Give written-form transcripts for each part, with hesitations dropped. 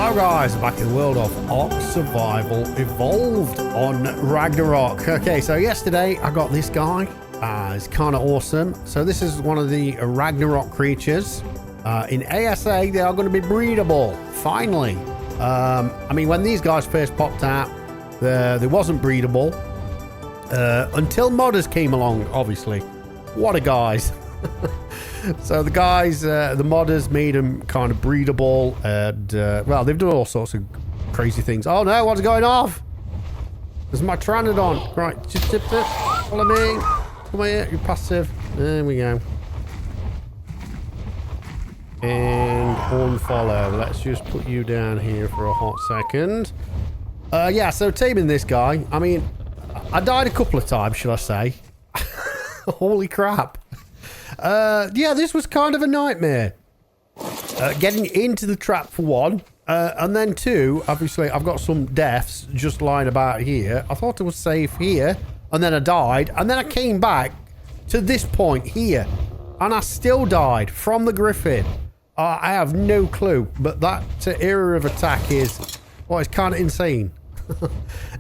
Hello guys, back in the world of ARK Survival Evolved on Ragnarok. Okay, so yesterday I got this guy. It's kind of awesome. So this is one of the Ragnarok creatures. In ASA, they are going to be breedable, finally. I mean, when these guys first popped out, they wasn't breedable. Until modders came along, obviously. What a guys. So the guys, the modders made them kind of breedable, and well, they've done all sorts of crazy things. Oh no, what's going off? There's my Pteranodon. Right, just tip it. Follow me. Come here, you're passive. There we go. And unfollow. Let's just put you down here for a hot second. Yeah, so taming this guy. I mean, I died a couple of times, shall I say. Holy crap. Yeah, this was kind of a nightmare. Getting into the trap for one. And then two, obviously, I've got some deaths just lying about here. I thought it was safe here. And then I died. And then I came back to this point here. And I still died from the griffin. I have no clue. But that area of attack is... well, it's kind of insane.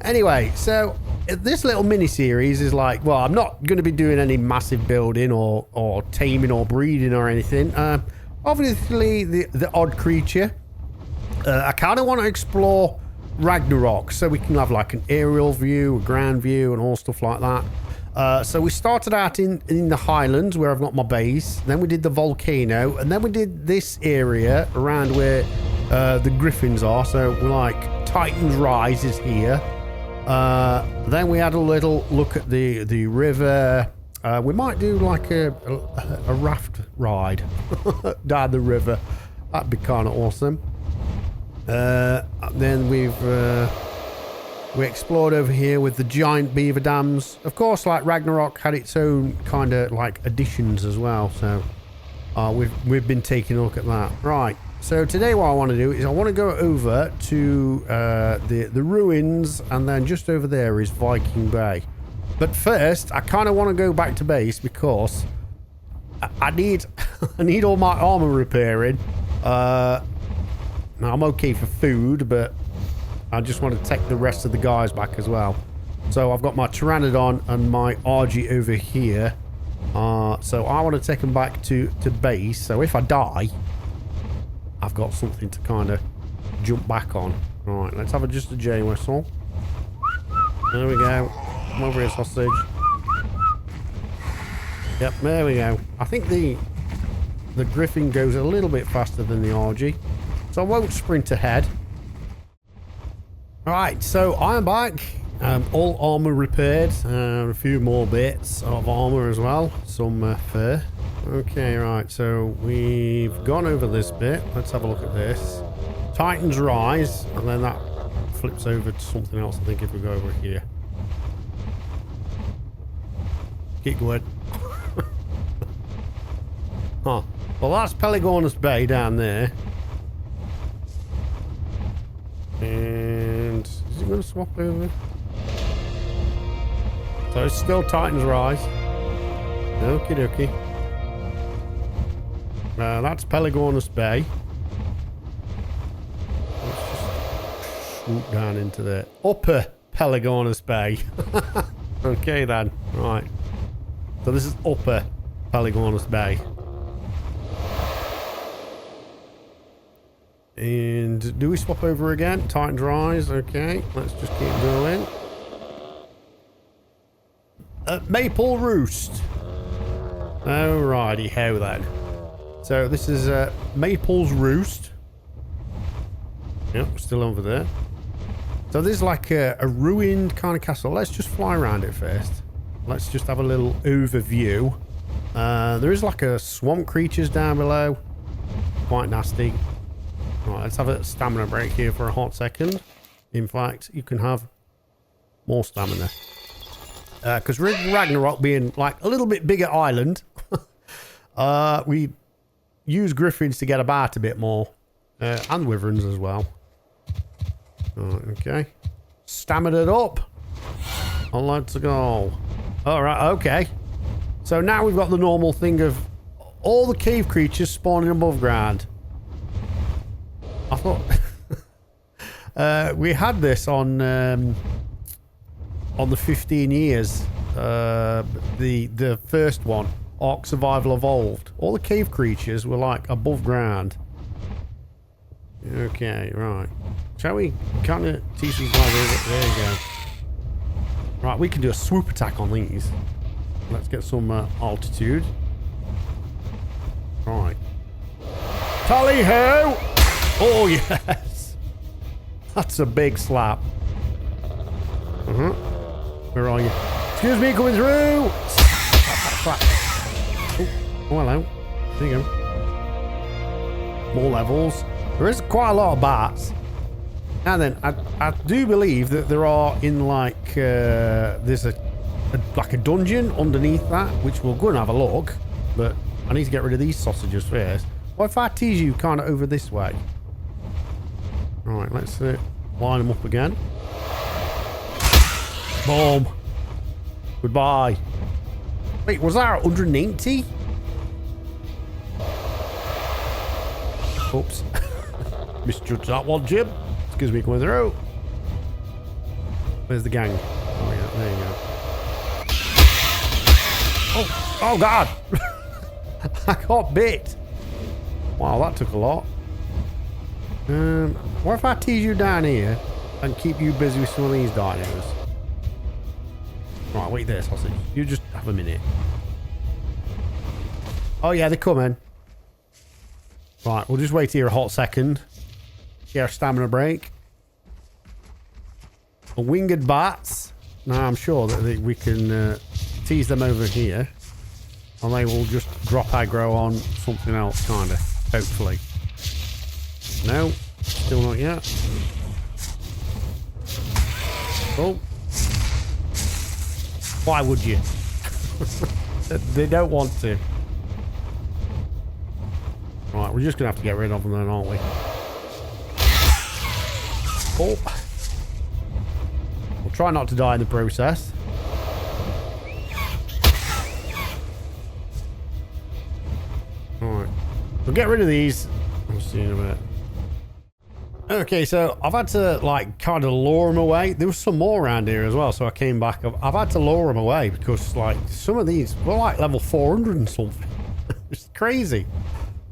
Anyway, so this little mini-series is like... well, I'm not going to be doing any massive building or taming or breeding or anything. Obviously, the odd creature. I kind of want to explore Ragnarok so we can have like an aerial view, a ground view, and all stuff like that. So we started out in the highlands where I've got my base. Then we did the volcano, and then we did this area around where the griffins are. So we're like Titan's Rise is here. Then we had a little look at the river. We might do like a raft ride down the river. That'd be kind of awesome. Then we explored over here with the giant beaver dams. Of course, like Ragnarok had its own kind of like additions as well. So we've been taking a look at that. Right. So today what I want to do is I want to go over to the ruins, and then just over there is Viking Bay. But first, I kind of want to go back to base because I need I need all my armor repairing. Now, I'm okay for food, but I just want to take the rest of the guys back as well. So I've got my Pteranodon and my RG over here. So I want to take them back to base. So if I die, I've got something to kind of jump back on. Right, let's have just a J whistle. There we go. Come over here, Sossage. Yep, there we go. I think the Griffin goes a little bit faster than the RG. So I won't sprint ahead. Alright, so I am back. All armor repaired. A few more bits of armor as well. Some fur. Okay, right. So we've gone over this bit. Let's have a look at this. Titan's Rise. And then that flips over to something else, I think, if we go over here. Keep going. Huh. Well, that's Pelagonus Bay down there. And is he going to swap over? So it's still Titan's Rise. Okie dokie. That's Pelagonus Bay. Let's just swoop down into the upper Pelagonus Bay. Okay then. Right. So this is upper Pelagonus Bay. And do we swap over again? Titan's Rise. Okay, let's just keep going. Maple Roost. Alrighty, how then? So this is Maple's Roost. Yep, still over there. So this is like a ruined kind of castle. Let's just fly around it first. Let's just have a little overview. There is like a swamp creatures down below. Quite nasty. Right, let's have a stamina break here for a hot second. In fact, you can have more stamina. Because Ragnarok being like a little bit bigger island, we use griffins to get about a bit more. And wyverns as well. Right, okay. Stamina up. And let's go. Alright, okay. So now we've got the normal thing of all the cave creatures spawning above ground. I thought We had this on the 15 years. The first one, ARK Survival Evolved. All the cave creatures were like above ground. Okay, right. Shall we kind of teach these guys over? There you go. Right, we can do a swoop attack on these. Let's get some altitude. Right. Tally-ho! Oh, yes! That's a big slap. Where are you? Excuse me, coming through! Oh, hello. There you go. More levels. There is quite a lot of bats. And then I do believe that there are in like there's like a dungeon underneath that, which we'll go and have a look. But I need to get rid of these sausages first. What if I tease you kind of over this way? Right, let's line them up again. Boom. Goodbye. Wait, was that 180? Oops. Misjudged that one, Jim. Excuse me, coming through. Where's the gang? Oh, yeah, there you go. Oh God. I got bit. Wow, that took a lot. What if I tease you down here and keep you busy with some of these dinos? Right, wait there, Sausage. You just have a minute. Oh yeah, they're coming. Right, we'll just wait here a hot second. Get our stamina break. A winged bats. Now I'm sure that we can tease them over here. And they will just drop aggro on something else, kind of. Hopefully. No, still not yet. Oh. Why would you? They don't want to. Right, we're just going to have to get rid of them then, aren't we? Oh. We'll try not to die in the process. Alright. We'll get rid of these. I'll see you in a minute. Okay, so I've had to like kind of lure them away. There was some more around here as well, so I came back. I've had to lure them away because like some of these were like level 400 and something. It's crazy.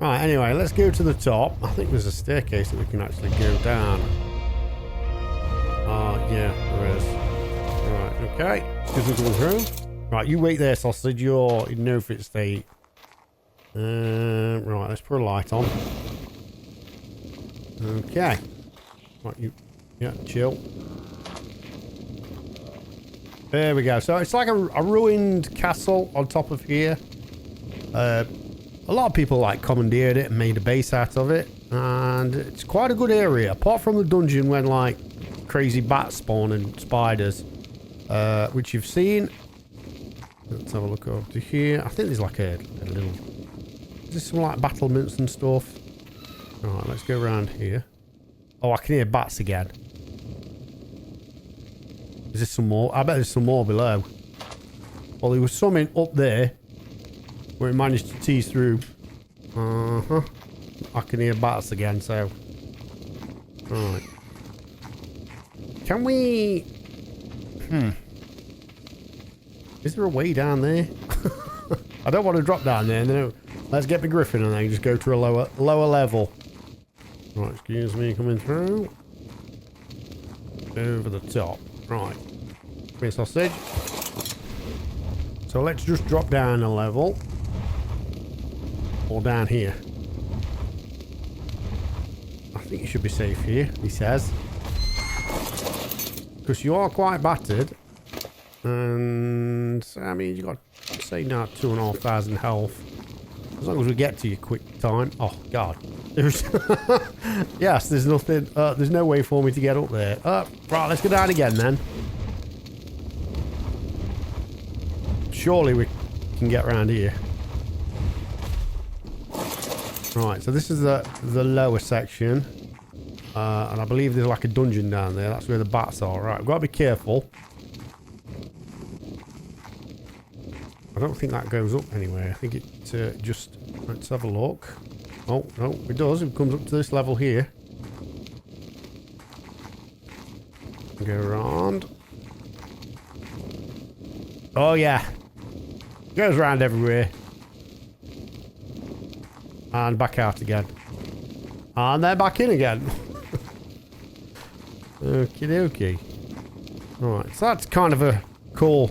Right, anyway, let's go to the top. I think there's a staircase that we can actually go down. Yeah, there is. Right, okay. Excuse me coming through. Right, you wait there, Sausage. You're in no fit state. Right, let's put a light on. Okay. Right, you... Yeah, chill. There we go. So it's like a ruined castle on top of here. A lot of people like commandeered it and made a base out of it. And it's quite a good area. Apart from the dungeon when like crazy bats spawn and spiders. Which you've seen. Let's have a look over to here. I think there's like a little... There's some like battlements and stuff. Alright, let's go around here. Oh, I can hear bats again. Is there some more? I bet there's some more below. Well, there was some up there where it managed to tease through. I can hear bats again, so... Alright. Can we... Is there a way down there? I don't want to drop down there. No. Let's get the griffin and then just go to a lower level. Right, excuse me coming through. Over the top. Right. Come here, Sausage. So let's just drop down a level. Or down here. I think you should be safe here, he says. Because you are quite battered. And, I mean, you got, say now, 2,500 health. As long as we get to you quick time. Oh, God. There's yes, there's nothing. There's no way for me to get up there. Right, let's go down again then. Surely we can get around here. Right, so this is the lower section. And I believe there's like a dungeon down there. That's where the bats are. Right, we've got to be careful. I don't think that goes up anywhere. I think it just... Let's have a look. Oh, no, it does. It comes up to this level here. Go around. Oh yeah. Goes around everywhere. And back out again. And then back in again. Okie dokie. Right, so that's kind of a cool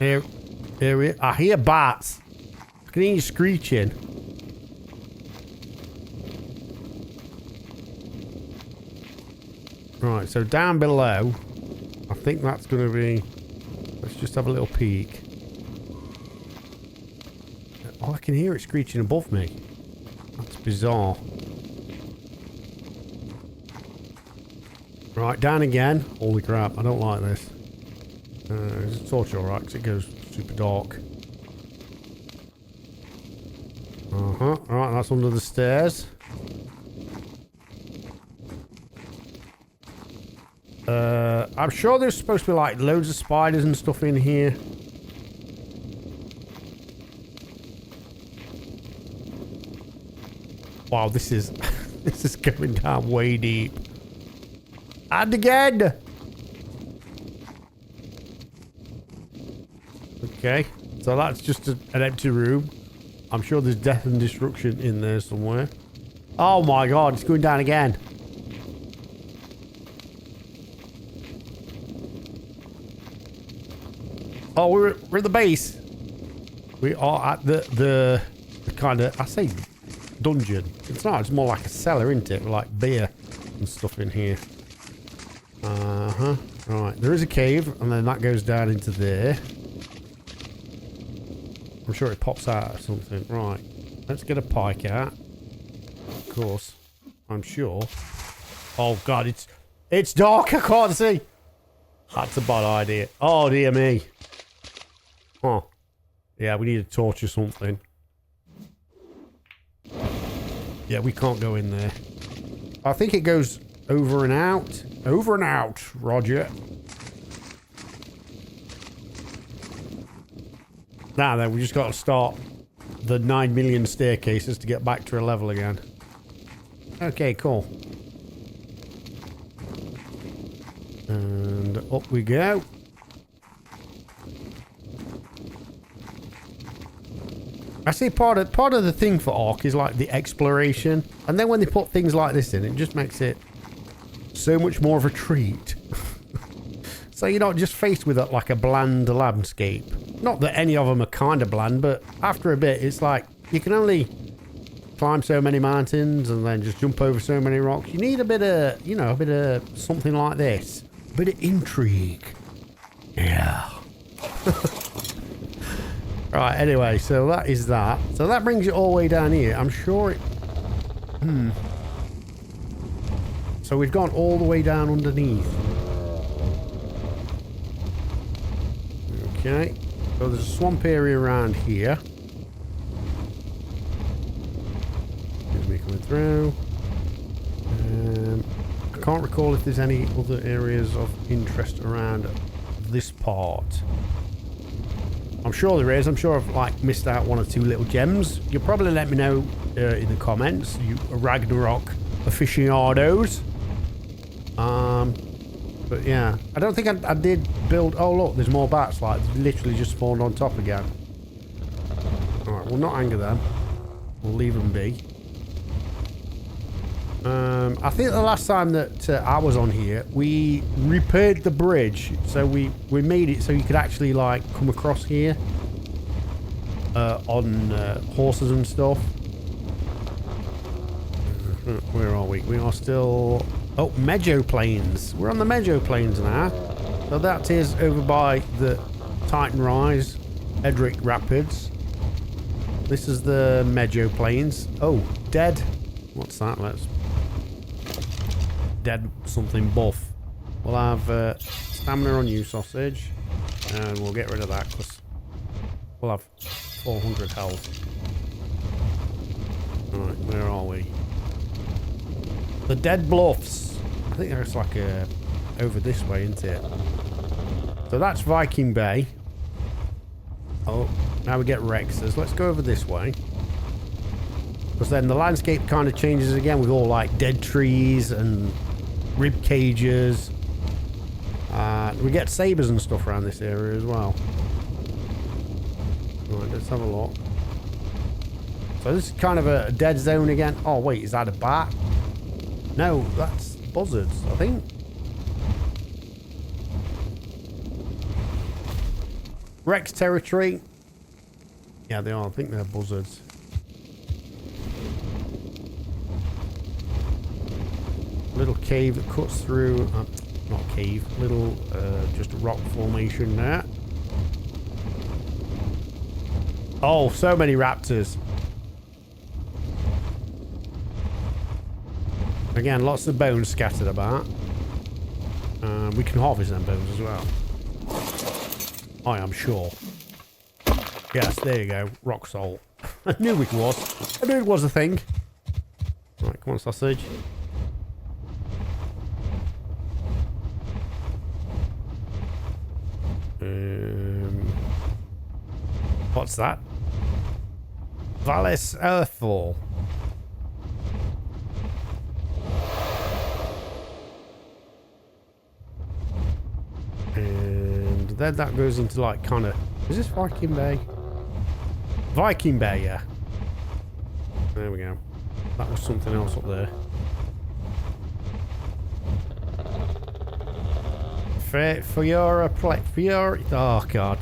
area. I hear bats. I can hear you screeching. Right, so down below, I think that's going to be... Let's just have a little peek. Oh, I can hear it screeching above me. That's bizarre. Right, down again. Holy crap, I don't like this. Is the torch alright? Because it goes super dark. Right, that's under the stairs. I'm sure there's supposed to be like loads of spiders and stuff in here. Wow, this is this is going down way deep. And again. Okay, so that's just an empty room. I'm sure there's death and destruction in there somewhere. Oh my god, it's going down again. Oh, we're at the base. We are at the kind of, I say dungeon. It's not, it's more like a cellar, isn't it? Like beer and stuff in here. Right, there is a cave, and then that goes down into there. I'm sure it pops out or something. Right, let's get a pike out. Of course, I'm sure. Oh god, it's dark, I can't see. That's a bad idea. Oh dear me. Oh, yeah, we need a torch or something. Yeah, we can't go in there. I think it goes over and out. Over and out, Roger. Now then, we just got to start the 9 million staircases to get back to a level again. Okay, cool. And up we go. I see part of the thing for ARK is like the exploration, and then when they put things like this in, it just makes it so much more of a treat. So you're not just faced with like a bland landscape. Not that any of them are kind of bland, but after a bit, it's like you can only climb so many mountains and then just jump over so many rocks. You need a bit of, you know, a bit of something like this, a bit of intrigue. Yeah. Right, anyway, so that is that. So that brings it all the way down here. I'm sure it... So we've gone all the way down underneath. Okay. So there's a swamp area around here. Here's me coming through. I can't recall if there's any other areas of interest around this part. I'm sure there is. I'm sure I've like missed out one or two little gems. You'll probably let me know in the comments, you Ragnarok aficionados. But yeah, I don't think I did build. Oh look, there's more bats. Like literally just spawned on top again. All right, we'll not anger them. We'll leave them be. I think the last time that I was on here, we repaired the bridge, so we made it so you could actually like come across here on horses and stuff. Where are we? We are still... Oh, Meadow Plains. We're on the Meadow Plains now. So that is over by the Titan Rise, Edric Rapids. This is the Meadow Plains. Oh, dead. What's that? Let's... Dead something buff. We'll have stamina on you, Sossage. And we'll get rid of that because we'll have 400 health. Alright, where are we? The Dead Bluffs. I think there's like a... over this way, isn't it? So that's Viking Bay. Oh, now we get Rexes. Let's go over this way. Because then the landscape kind of changes again with all like dead trees and rib cages. We get sabres and stuff around this area as well. Right, let's have a look. So this is kind of a dead zone again. Oh wait, is that a bat? No, that's buzzards, I think. Rex territory. Yeah, they are. I think they're buzzards. Little cave that cuts through. Not cave. Little, just a rock formation there. Oh, so many raptors. Again, lots of bones scattered about. We can harvest them bones as well. I am sure. Yes, there you go. Rock salt. I knew it was. I knew it was a thing. Right, come on, sausage. What's that? Vallis Earthfall. And then that goes into like kind of... Is this Viking Bay? Viking Bay, yeah. There we go. That was something else up there. Fiora Fiora. Oh god.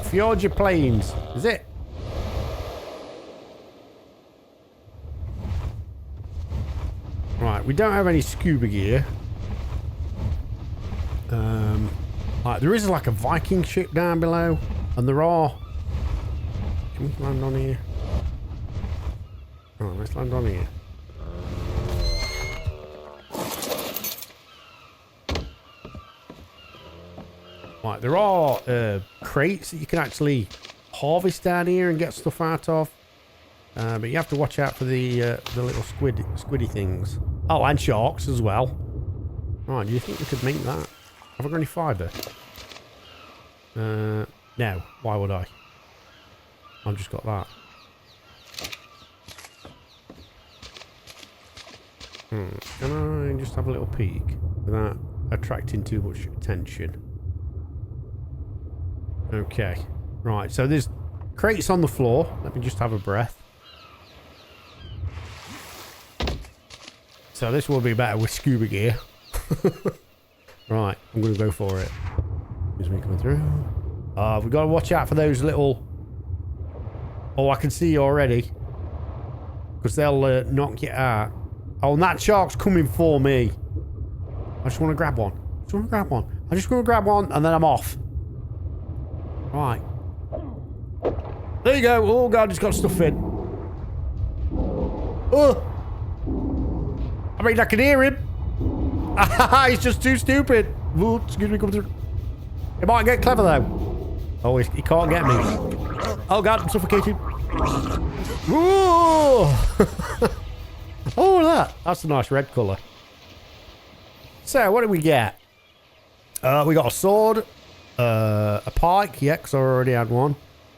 Fjordia Plains. Is it? Right, we don't have any scuba gear. Like there is like a Viking ship down below, and there are. Can we land on here? Oh, let's land on here. Right, there are crates that you can actually harvest down here and get stuff out of, but you have to watch out for the little squiddy things. Oh, and sharks as well. Right, do you think we could make that? Have I got any fibre? No. Why would I? I've just got that. Can I just have a little peek without attracting too much attention? Okay. Right, so there's crates on the floor. Let me just have a breath. So this will be better with scuba gear. Right, I'm going to go for it. Excuse me coming through. We've got to watch out for those little... Oh, I can see you already. Because they'll knock you out. Oh, and that shark's coming for me. I just want to grab one. I just want to grab one and then I'm off. Right. There you go. Oh, God, he's got stuff in. Oh! I mean, I can hear him. He's just too stupid. Ooh, excuse me, come through. He might get clever, though. Oh, he can't get me. Oh, God, I'm suffocating. Ooh! Oh, look at that. That's a nice red colour. So, what did we get? We got a sword. A pike, yeah, because I already had one,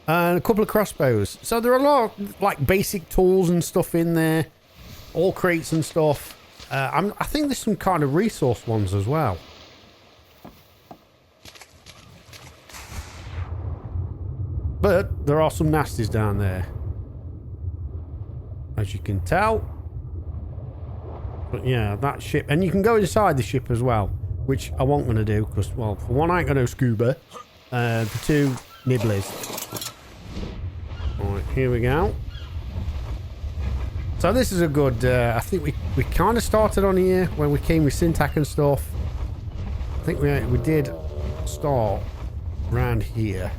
and a couple of crossbows. So there are a lot of like basic tools and stuff in there, all crates and stuff. I think there's some kind of resource ones as well. But there are some nasties down there, as you can tell. But yeah, that ship, and you can go inside the ship as well. Which I won't going to do because, well, for one, I ain't going to scuba. For two, nibblies. Alright, here we go. So this is a good, I think we kind of started on here when we came with Syntac and stuff. I think we did start around here.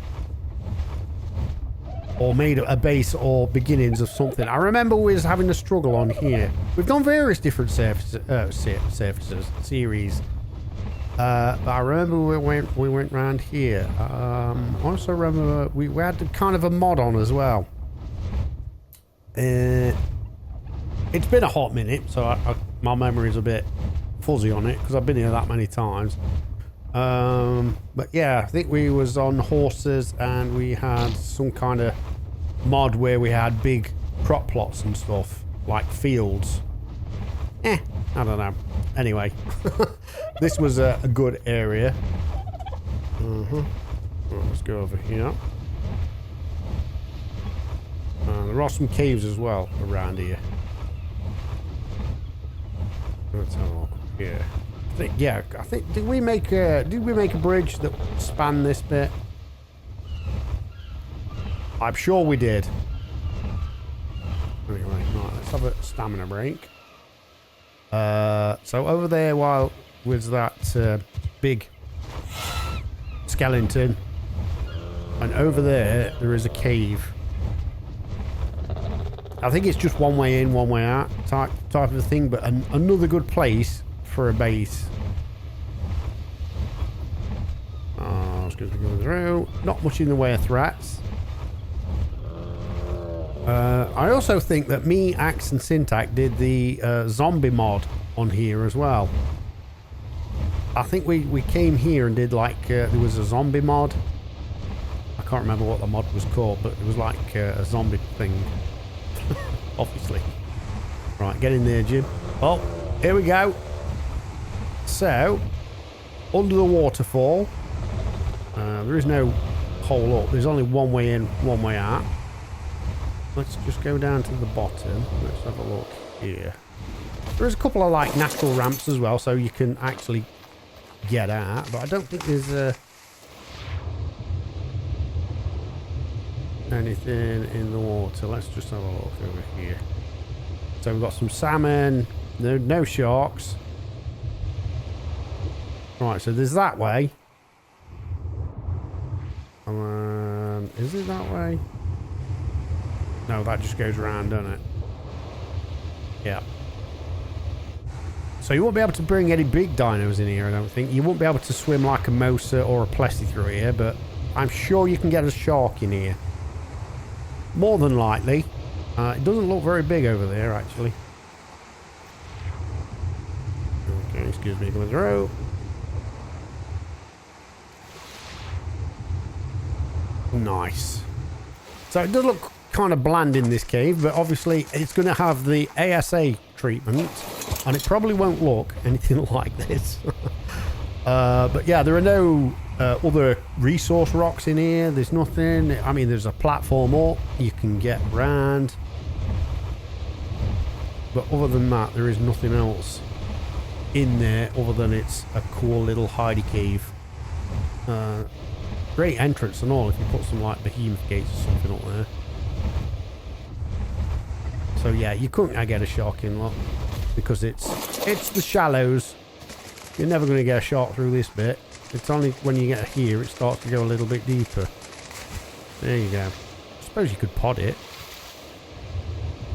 Or made a base or beginnings of something. I remember we was having a struggle on here. We've done various different series. But I remember we went round here. I also remember we had kind of a mod on as well. It's been a hot minute, so my memory's a bit fuzzy on it because I've been here that many times. But yeah, I think we was on horses and we had some kind of mod where we had big crop plots and stuff, like fields. I don't know. anyway, this was a good area. Right, let's go over here. There are some caves as well around here. Let's have a look here. I think did we make a bridge that spanned this bit? I'm sure we did. Anyway, right, let's have a stamina break. So over there, while was that big skeleton, and over there is a cave. I think it's just one way in, one way out type of a thing, but another good place for a base. It's going to go through. Not much in the way of threats. I also think that me, Axe, and Syntac did the zombie mod on here as well. I think we came here and did like there was a zombie mod. I can't remember what the mod was called, but it was like a zombie thing. Obviously. Right, get in there, Jim. Oh, here we go. So, under the waterfall, there is no hole up. There's only one way in, one way out. Let's just go down to the bottom. Let's have a look here. There's a couple of like natural ramps as well, so you can actually get out. But I don't think there's anything in the water. Let's just have a look over here. So we've got some salmon. No sharks. Right, so there's that way. Is it that way? No, that just goes around, doesn't it? Yeah. So you won't be able to bring any big dinos in here, I don't think. You won't be able to swim like a Mosa or a Plessy through here, but I'm sure you can get a shark in here. More than likely. It doesn't look very big over there, actually. Okay, excuse me, coming through. Nice. So it does look kind of bland in this cave, but obviously it's going to have the ASA treatment, and it probably won't look anything like this. But yeah, there are no other resource rocks in here. There's nothing. I mean, there's a platform up you can get around, but other than that, there is nothing else in there other than it's a cool little hidey cave. Great entrance and all if you put some like behemoth gates or something up there. So yeah, you couldn't get a shark in, look, because it's the shallows. You're never going to get a shark through this bit. It's only when you get here it starts to go a little bit deeper. There you go. I suppose you could pod it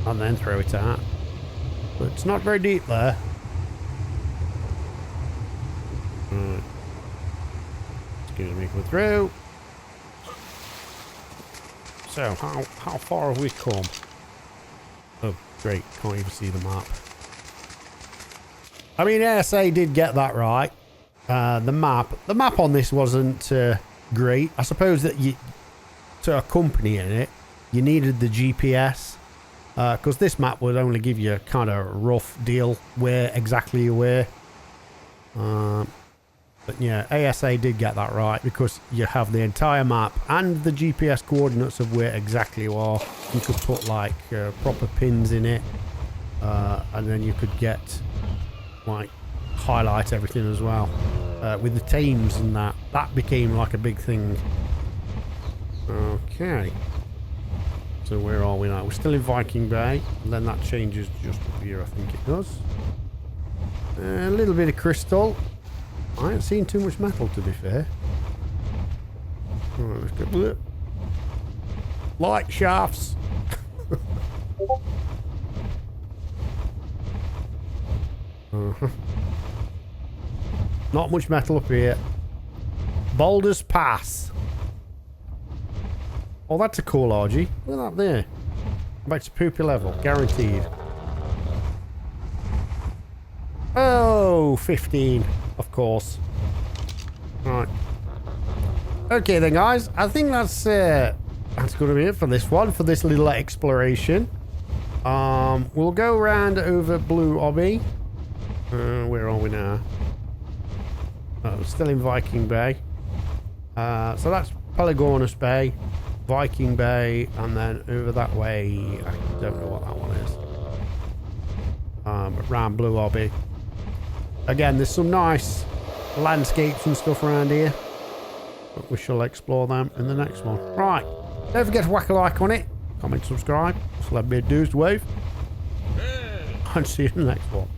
and then throw it out, but it's not very deep there. Right. Excuse me, coming through. So how far have we come? Oh, great. Can't even see the map. I mean, ASA did get that right. The map on this wasn't great. I suppose that to accompany in it, you needed the GPS. Because this map would only give you a kind of rough deal where exactly you were. But yeah, ASA did get that right because you have the entire map and the GPS coordinates of where exactly you are. You could put like proper pins in it, and then you could get like highlight everything as well. With the tames and that became like a big thing. Okay. So where are we now? We're still in Viking Bay, and then that changes just up here, I think it does. A little bit of crystal. I ain't seen too much metal, to be fair. Alright, let's get light shafts. Not much metal up here. Boulders Pass. Oh, that's a cool RG. Look at that there. Back to poopy level, guaranteed. Oh, 15. Of course. Right. Okay then, guys. I think that's going to be it for this one, for this little exploration. We'll go around over Blue Obby. Where are we now? Oh, still in Viking Bay. So that's Pelagornis Bay, Viking Bay, and then over that way, I don't know what that one is. But round Blue Hobby. Again, there's some nice landscapes and stuff around here, but we shall explore them in the next one. Right, don't forget to whack a like on it, comment, subscribe, just let me do wave, and see you in the next one.